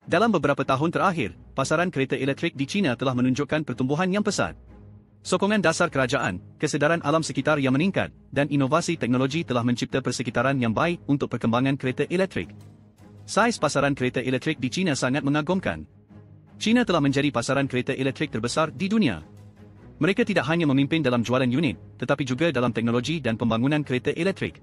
Dalam beberapa tahun terakhir, pasaran kereta elektrik di China telah menunjukkan pertumbuhan yang pesat. Sokongan dasar kerajaan, kesedaran alam sekitar yang meningkat, dan inovasi teknologi telah mencipta persekitaran yang baik untuk perkembangan kereta elektrik. Saiz pasaran kereta elektrik di China sangat mengagumkan. China telah menjadi pasaran kereta elektrik terbesar di dunia. Mereka tidak hanya memimpin dalam jualan unit, tetapi juga dalam teknologi dan pembangunan kereta elektrik.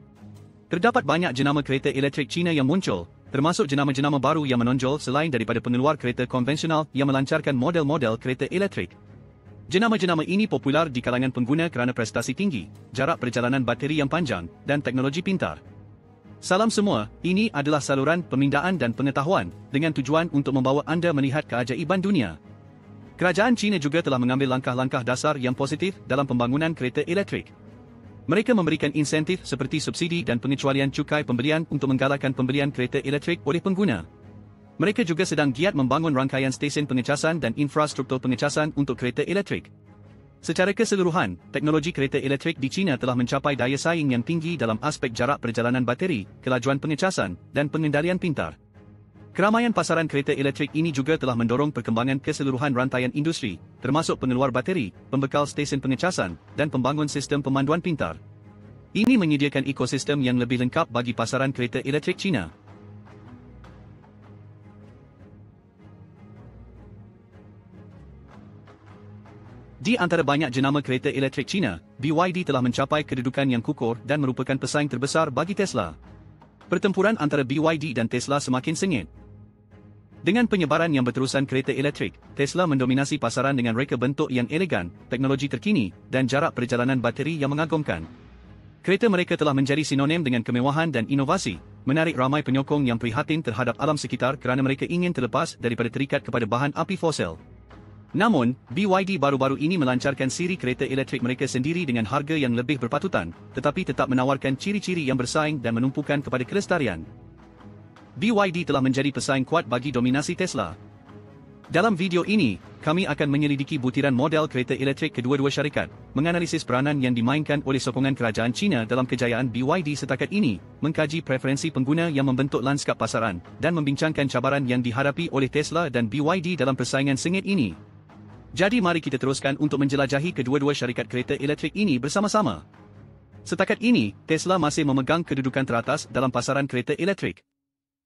Terdapat banyak jenama kereta elektrik China yang muncul, termasuk jenama-jenama baru yang menonjol selain daripada pengeluar kereta konvensional yang melancarkan model-model kereta elektrik. Jenama-jenama ini popular di kalangan pengguna kerana prestasi tinggi, jarak perjalanan bateri yang panjang, dan teknologi pintar. Salam semua, ini adalah saluran pemindaan dan pengetahuan, dengan tujuan untuk membawa anda melihat keajaiban dunia. Kerajaan China juga telah mengambil langkah-langkah dasar yang positif dalam pembangunan kereta elektrik. Mereka memberikan insentif seperti subsidi dan pengecualian cukai pembelian untuk menggalakkan pembelian kereta elektrik oleh pengguna. Mereka juga sedang giat membangun rangkaian stesen pengecasan dan infrastruktur pengecasan untuk kereta elektrik. Secara keseluruhan, teknologi kereta elektrik di China telah mencapai daya saing yang tinggi dalam aspek jarak perjalanan bateri, kelajuan pengecasan, dan pengendalian pintar. Keramaian pasaran kereta elektrik ini juga telah mendorong perkembangan keseluruhan rantaian industri, termasuk pengeluar bateri, pembekal stesen pengecasan, dan pembangun sistem pemanduan pintar. Ini menyediakan ekosistem yang lebih lengkap bagi pasaran kereta elektrik China. Di antara banyak jenama kereta elektrik China, BYD telah mencapai kedudukan yang kukuh dan merupakan pesaing terbesar bagi Tesla. Pertempuran antara BYD dan Tesla semakin sengit. Dengan penyebaran yang berterusan kereta elektrik, Tesla mendominasi pasaran dengan reka bentuk yang elegan, teknologi terkini, dan jarak perjalanan bateri yang mengagumkan. Kereta mereka telah menjadi sinonim dengan kemewahan dan inovasi, menarik ramai penyokong yang prihatin terhadap alam sekitar kerana mereka ingin terlepas daripada terikat kepada bahan api fosil. Namun, BYD baru-baru ini melancarkan siri kereta elektrik mereka sendiri dengan harga yang lebih berpatutan, tetapi tetap menawarkan ciri-ciri yang bersaing dan menumpukan kepada kelestarian. BYD telah menjadi pesaing kuat bagi dominasi Tesla. Dalam video ini, kami akan menyelidiki butiran model kereta elektrik kedua-dua syarikat, menganalisis peranan yang dimainkan oleh sokongan kerajaan China dalam kejayaan BYD setakat ini, mengkaji preferensi pengguna yang membentuk lanskap pasaran, dan membincangkan cabaran yang dihadapi oleh Tesla dan BYD dalam persaingan sengit ini. Jadi mari kita teruskan untuk menjelajahi kedua-dua syarikat kereta elektrik ini bersama-sama. Setakat ini, Tesla masih memegang kedudukan teratas dalam pasaran kereta elektrik.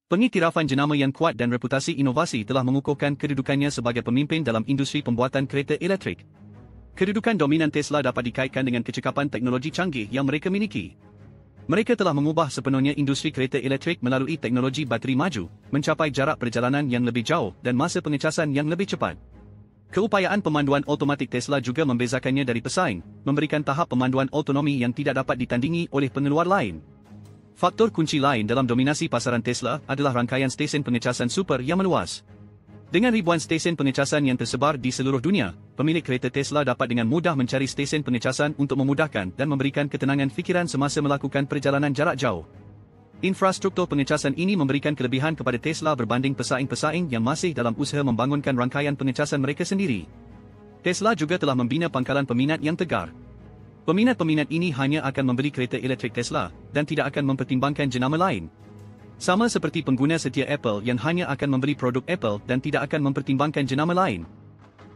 Pengiktirafan jenama yang kuat dan reputasi inovasi telah mengukuhkan kedudukannya sebagai pemimpin dalam industri pembuatan kereta elektrik. Kedudukan dominan Tesla dapat dikaitkan dengan kecekapan teknologi canggih yang mereka miliki. Mereka telah mengubah sepenuhnya industri kereta elektrik melalui teknologi bateri maju, mencapai jarak perjalanan yang lebih jauh dan masa pengecasan yang lebih cepat. Keupayaan pemanduan automatik Tesla juga membezakannya dari pesaing, memberikan tahap pemanduan autonomi yang tidak dapat ditandingi oleh pengeluar lain. Faktor kunci lain dalam dominasi pasaran Tesla adalah rangkaian stesen pengecasan super yang meluas. Dengan ribuan stesen pengecasan yang tersebar di seluruh dunia, pemilik kereta Tesla dapat dengan mudah mencari stesen pengecasan untuk memudahkan dan memberikan ketenangan fikiran semasa melakukan perjalanan jarak jauh. Infrastruktur pengecasan ini memberikan kelebihan kepada Tesla berbanding pesaing-pesaing yang masih dalam usaha membangunkan rangkaian pengecasan mereka sendiri. Tesla juga telah membina pangkalan peminat yang tegar. Peminat-peminat ini hanya akan membeli kereta elektrik Tesla dan tidak akan mempertimbangkan jenama lain. Sama seperti pengguna setia Apple yang hanya akan membeli produk Apple dan tidak akan mempertimbangkan jenama lain.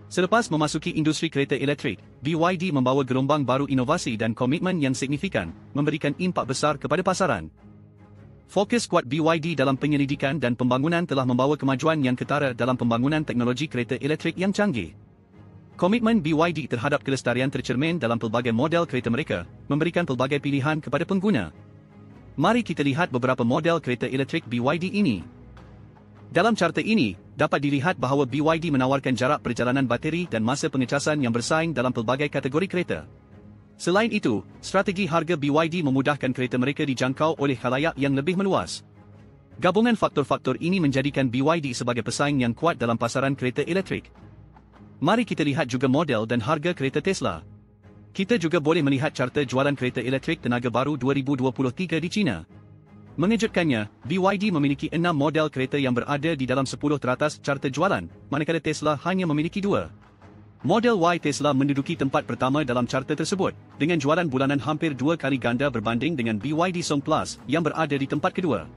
Selepas memasuki industri kereta elektrik, BYD membawa gelombang baru inovasi dan komitmen yang signifikan, memberikan impak besar kepada pasaran. Fokus kuat BYD dalam penyelidikan dan pembangunan telah membawa kemajuan yang ketara dalam pembangunan teknologi kereta elektrik yang canggih. Komitmen BYD terhadap kelestarian tercermin dalam pelbagai model kereta mereka, memberikan pelbagai pilihan kepada pengguna. Mari kita lihat beberapa model kereta elektrik BYD ini. Dalam carta ini, dapat dilihat bahawa BYD menawarkan jarak perjalanan bateri dan masa pengecasan yang bersaing dalam pelbagai kategori kereta. Selain itu, strategi harga BYD memudahkan kereta mereka dijangkau oleh khalayak yang lebih meluas. Gabungan faktor-faktor ini menjadikan BYD sebagai pesaing yang kuat dalam pasaran kereta elektrik. Mari kita lihat juga model dan harga kereta Tesla. Kita juga boleh melihat carta jualan kereta elektrik tenaga baru 2023 di China. Mengejutkannya, BYD memiliki 6 model kereta yang berada di dalam 10 teratas carta jualan, manakala Tesla hanya memiliki 2. Model Y Tesla menduduki tempat pertama dalam carta tersebut, dengan jualan bulanan hampir 2 kali ganda berbanding dengan BYD Song Plus yang berada di tempat kedua.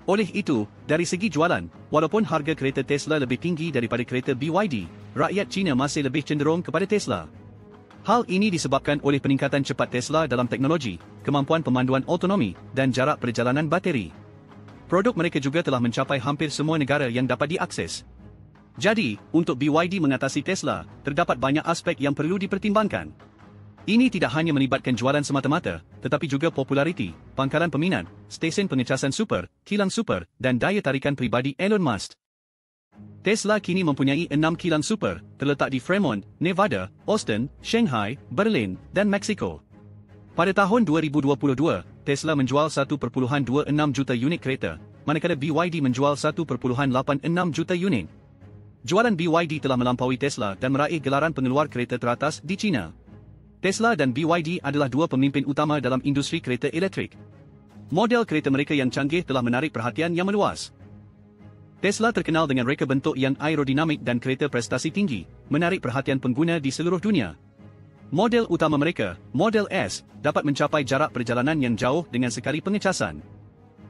Oleh itu, dari segi jualan, walaupun harga kereta Tesla lebih tinggi daripada kereta BYD, rakyat China masih lebih cenderung kepada Tesla. Hal ini disebabkan oleh peningkatan cepat Tesla dalam teknologi, kemampuan pemanduan autonomi, dan jarak perjalanan bateri. Produk mereka juga telah mencapai hampir semua negara yang dapat diakses. Jadi, untuk BYD mengatasi Tesla, terdapat banyak aspek yang perlu dipertimbangkan. Ini tidak hanya melibatkan jualan semata-mata, tetapi juga populariti, pangkalan peminat, stesen pengecasan super, kilang super, dan daya tarikan pribadi Elon Musk. Tesla kini mempunyai 6 kilang super, terletak di Fremont, Nevada, Austin, Shanghai, Berlin, dan Mexico. Pada tahun 2022, Tesla menjual 1.26 juta unit kereta, manakala BYD menjual 1.86 juta unit. Jualan BYD telah melampaui Tesla dan meraih gelaran pengeluar kereta teratas di China. Tesla dan BYD adalah dua pemimpin utama dalam industri kereta elektrik. Model kereta mereka yang canggih telah menarik perhatian yang meluas. Tesla terkenal dengan reka bentuk yang aerodinamik dan kereta prestasi tinggi, menarik perhatian pengguna di seluruh dunia. Model utama mereka, Model S, dapat mencapai jarak perjalanan yang jauh dengan sekali pengecasan.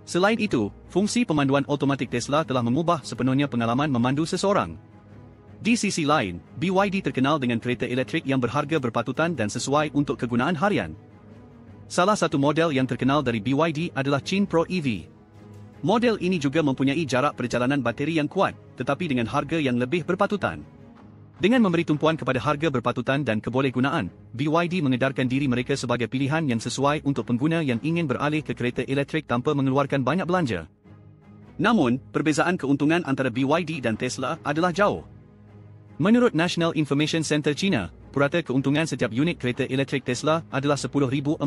Selain itu, fungsi pemanduan automatik Tesla telah mengubah sepenuhnya pengalaman memandu seseorang. Di sisi lain, BYD terkenal dengan kereta elektrik yang berharga berpatutan dan sesuai untuk kegunaan harian. Salah satu model yang terkenal dari BYD adalah Qin Pro EV. Model ini juga mempunyai jarak perjalanan bateri yang kuat, tetapi dengan harga yang lebih berpatutan. Dengan memberi tumpuan kepada harga berpatutan dan kebolehgunaan, BYD mengedarkan diri mereka sebagai pilihan yang sesuai untuk pengguna yang ingin beralih ke kereta elektrik tanpa mengeluarkan banyak belanja. Namun, perbezaan keuntungan antara BYD dan Tesla adalah jauh. Menurut National Information Center China, purata keuntungan setiap unit kereta elektrik Tesla adalah $10,426,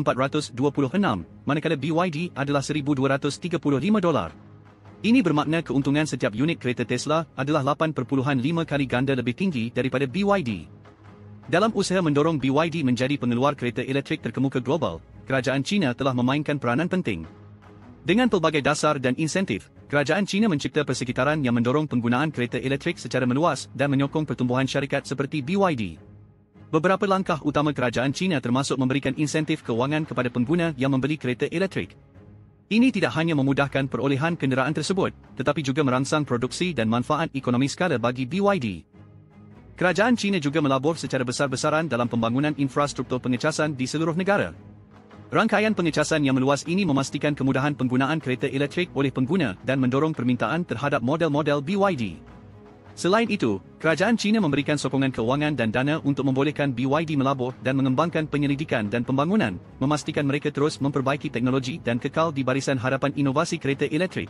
manakala BYD adalah $1,235. Ini bermakna keuntungan setiap unit kereta Tesla adalah 8.5 kali ganda lebih tinggi daripada BYD. Dalam usaha mendorong BYD menjadi pengeluar kereta elektrik terkemuka global, kerajaan China telah memainkan peranan penting. Dengan pelbagai dasar dan insentif, kerajaan China mencipta persekitaran yang mendorong penggunaan kereta elektrik secara meluas dan menyokong pertumbuhan syarikat seperti BYD. Beberapa langkah utama kerajaan China termasuk memberikan insentif kewangan kepada pengguna yang membeli kereta elektrik. Ini tidak hanya memudahkan perolehan kenderaan tersebut, tetapi juga merangsang produksi dan manfaat ekonomi skala bagi BYD. Kerajaan China juga melabur secara besar-besaran dalam pembangunan infrastruktur pengecasan di seluruh negara. Rangkaian pengecasan yang meluas ini memastikan kemudahan penggunaan kereta elektrik oleh pengguna dan mendorong permintaan terhadap model-model BYD. Selain itu, kerajaan China memberikan sokongan kewangan dan dana untuk membolehkan BYD melabur dan mengembangkan penyelidikan dan pembangunan, memastikan mereka terus memperbaiki teknologi dan kekal di barisan hadapan inovasi kereta elektrik.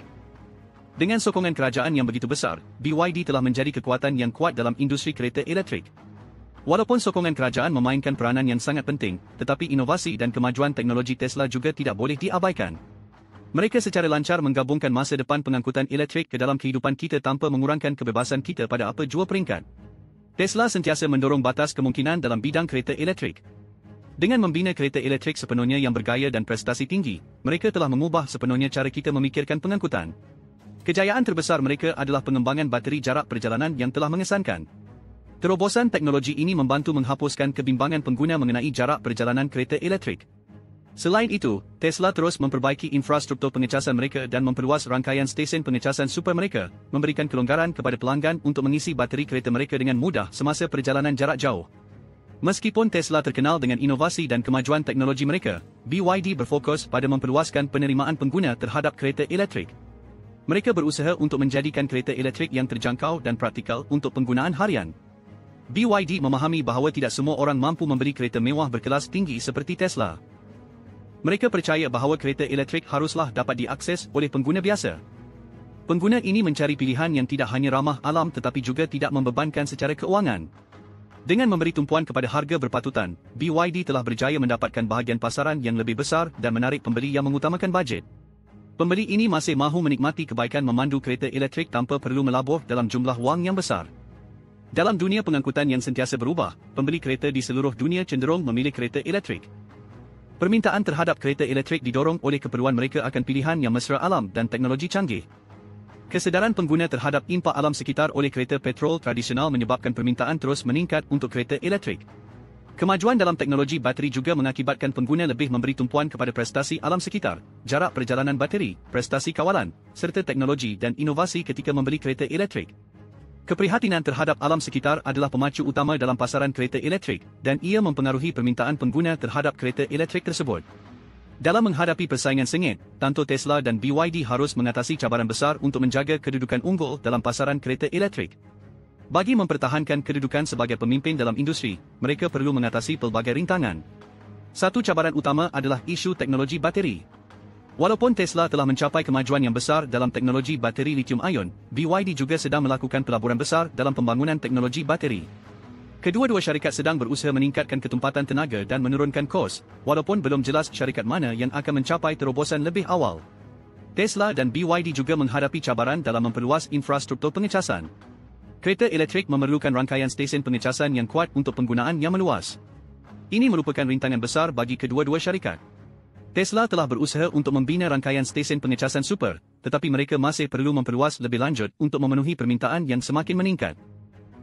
Dengan sokongan kerajaan yang begitu besar, BYD telah menjadi kekuatan yang kuat dalam industri kereta elektrik. Walaupun sokongan kerajaan memainkan peranan yang sangat penting, tetapi inovasi dan kemajuan teknologi Tesla juga tidak boleh diabaikan. Mereka secara lancar menggabungkan masa depan pengangkutan elektrik ke dalam kehidupan kita tanpa mengurangkan kebebasan kita pada apa jua peringkat. Tesla sentiasa mendorong batas kemungkinan dalam bidang kereta elektrik. Dengan membina kereta elektrik sepenuhnya yang bergaya dan prestasi tinggi, mereka telah mengubah sepenuhnya cara kita memikirkan pengangkutan. Kejayaan terbesar mereka adalah pengembangan bateri jarak perjalanan yang telah mengesankan. Terobosan teknologi ini membantu menghapuskan kebimbangan pengguna mengenai jarak perjalanan kereta elektrik. Selain itu, Tesla terus memperbaiki infrastruktur pengecasan mereka dan memperluas rangkaian stesen pengecasan super mereka, memberikan kelonggaran kepada pelanggan untuk mengisi bateri kereta mereka dengan mudah semasa perjalanan jarak jauh. Meskipun Tesla terkenal dengan inovasi dan kemajuan teknologi mereka, BYD berfokus pada memperluaskan penerimaan pengguna terhadap kereta elektrik. Mereka berusaha untuk menjadikan kereta elektrik yang terjangkau dan praktikal untuk penggunaan harian. BYD memahami bahawa tidak semua orang mampu membeli kereta mewah berkelas tinggi seperti Tesla. Mereka percaya bahawa kereta elektrik haruslah dapat diakses oleh pengguna biasa. Pengguna ini mencari pilihan yang tidak hanya ramah alam tetapi juga tidak membebankan secara keuangan. Dengan memberi tumpuan kepada harga berpatutan, BYD telah berjaya mendapatkan bahagian pasaran yang lebih besar dan menarik pembeli yang mengutamakan bajet. Pembeli ini masih mahu menikmati kebaikan memandu kereta elektrik tanpa perlu melabur dalam jumlah wang yang besar. Dalam dunia pengangkutan yang sentiasa berubah, pembeli kereta di seluruh dunia cenderung memilih kereta elektrik. Permintaan terhadap kereta elektrik didorong oleh keperluan mereka akan pilihan yang mesra alam dan teknologi canggih. Kesedaran pengguna terhadap impak alam sekitar oleh kereta petrol tradisional menyebabkan permintaan terus meningkat untuk kereta elektrik. Kemajuan dalam teknologi bateri juga mengakibatkan pengguna lebih memberi tumpuan kepada prestasi alam sekitar, jarak perjalanan bateri, prestasi kawalan, serta teknologi dan inovasi ketika membeli kereta elektrik. Keprihatinan terhadap alam sekitar adalah pemacu utama dalam pasaran kereta elektrik dan ia mempengaruhi permintaan pengguna terhadap kereta elektrik tersebut. Dalam menghadapi persaingan sengit, Tanto Tesla dan BYD harus mengatasi cabaran besar untuk menjaga kedudukan unggul dalam pasaran kereta elektrik. Bagi mempertahankan kedudukan sebagai pemimpin dalam industri, mereka perlu mengatasi pelbagai rintangan. Satu cabaran utama adalah isu teknologi bateri. Walaupun Tesla telah mencapai kemajuan yang besar dalam teknologi bateri lithium-ion, BYD juga sedang melakukan pelaburan besar dalam pembangunan teknologi bateri. Kedua-dua syarikat sedang berusaha meningkatkan ketumpatan tenaga dan menurunkan kos, walaupun belum jelas syarikat mana yang akan mencapai terobosan lebih awal. Tesla dan BYD juga menghadapi cabaran dalam memperluas infrastruktur pengecasan. Kereta elektrik memerlukan rangkaian stesen pengecasan yang kuat untuk penggunaan yang meluas. Ini merupakan rintangan besar bagi kedua-dua syarikat. Tesla telah berusaha untuk membina rangkaian stesen pengecasan super, tetapi mereka masih perlu memperluas lebih lanjut untuk memenuhi permintaan yang semakin meningkat.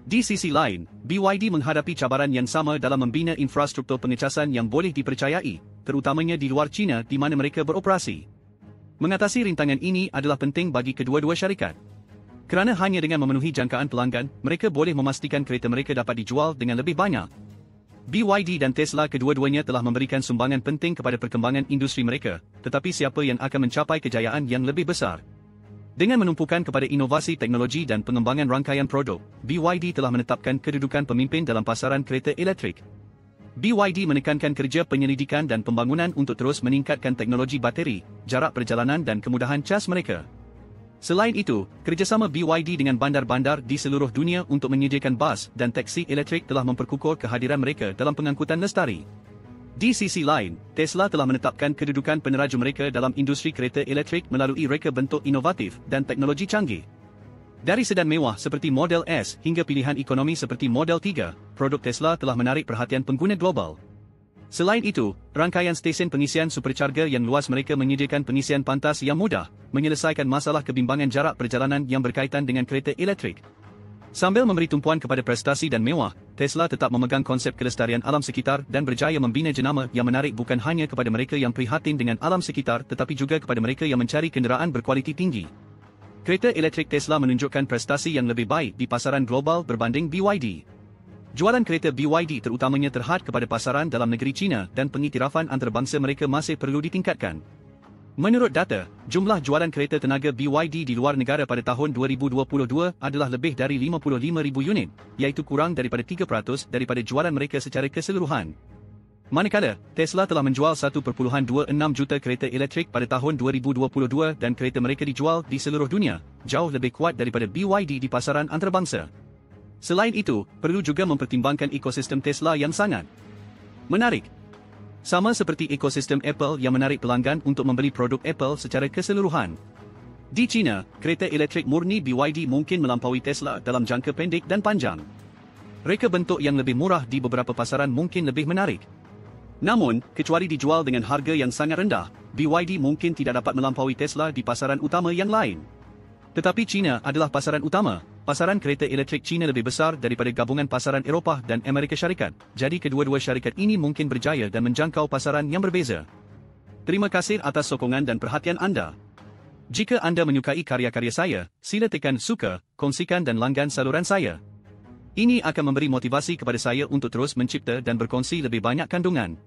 Di sisi lain, BYD menghadapi cabaran yang sama dalam membina infrastruktur pengecasan yang boleh dipercayai, terutamanya di luar China di mana mereka beroperasi. Mengatasi rintangan ini adalah penting bagi kedua-dua syarikat. Kerana hanya dengan memenuhi jangkaan pelanggan, mereka boleh memastikan kereta mereka dapat dijual dengan lebih banyak. BYD dan Tesla kedua-duanya telah memberikan sumbangan penting kepada perkembangan industri mereka, tetapi siapa yang akan mencapai kejayaan yang lebih besar? Dengan menumpukan kepada inovasi teknologi dan pengembangan rangkaian produk, BYD telah menetapkan kedudukan pemimpin dalam pasaran kereta elektrik. BYD menekankan kerja penyelidikan dan pembangunan untuk terus meningkatkan teknologi bateri, jarak perjalanan dan kemudahan cas mereka. Selain itu, kerjasama BYD dengan bandar-bandar di seluruh dunia untuk menyediakan bas dan taksi elektrik telah memperkukuh kehadiran mereka dalam pengangkutan lestari. Di sisi lain, Tesla telah menetapkan kedudukan peneraju mereka dalam industri kereta elektrik melalui reka bentuk inovatif dan teknologi canggih. Dari sedan mewah seperti Model S hingga pilihan ekonomi seperti Model 3, produk Tesla telah menarik perhatian pengguna global. Selain itu, rangkaian stesen pengisian supercharger yang luas mereka menyediakan pengisian pantas yang mudah, menyelesaikan masalah kebimbangan jarak perjalanan yang berkaitan dengan kereta elektrik. Sambil memberi tumpuan kepada prestasi dan mewah, Tesla tetap memegang konsep kelestarian alam sekitar dan berjaya membina jenama yang menarik bukan hanya kepada mereka yang prihatin dengan alam sekitar tetapi juga kepada mereka yang mencari kenderaan berkualiti tinggi. Kereta elektrik Tesla menunjukkan prestasi yang lebih baik di pasaran global berbanding BYD. Jualan kereta BYD terutamanya terhad kepada pasaran dalam negeri China dan pengiktirafan antarabangsa mereka masih perlu ditingkatkan. Menurut data, jumlah jualan kereta tenaga BYD di luar negara pada tahun 2022 adalah lebih dari 55,000 unit, iaitu kurang daripada 3% daripada jualan mereka secara keseluruhan. Manakala, Tesla telah menjual 1.26 juta kereta elektrik pada tahun 2022 dan kereta mereka dijual di seluruh dunia, jauh lebih kuat daripada BYD di pasaran antarabangsa. Selain itu, perlu juga mempertimbangkan ekosistem Tesla yang sangat menarik. Sama seperti ekosistem Apple yang menarik pelanggan untuk membeli produk Apple secara keseluruhan. Di China, kereta elektrik murni BYD mungkin melampaui Tesla dalam jangka pendek dan panjang. Reka bentuk yang lebih murah di beberapa pasaran mungkin lebih menarik. Namun, kecuali dijual dengan harga yang sangat rendah, BYD mungkin tidak dapat melampaui Tesla di pasaran utama yang lain. Tetapi China adalah pasaran utama. Pasaran kereta elektrik China lebih besar daripada gabungan pasaran Eropah dan Amerika Syarikat, jadi kedua-dua syarikat ini mungkin berjaya dan menjangkau pasaran yang berbeza. Terima kasih atas sokongan dan perhatian anda. Jika anda menyukai karya-karya saya, sila tekan suka, kongsikan dan langgan saluran saya. Ini akan memberi motivasi kepada saya untuk terus mencipta dan berkongsi lebih banyak kandungan.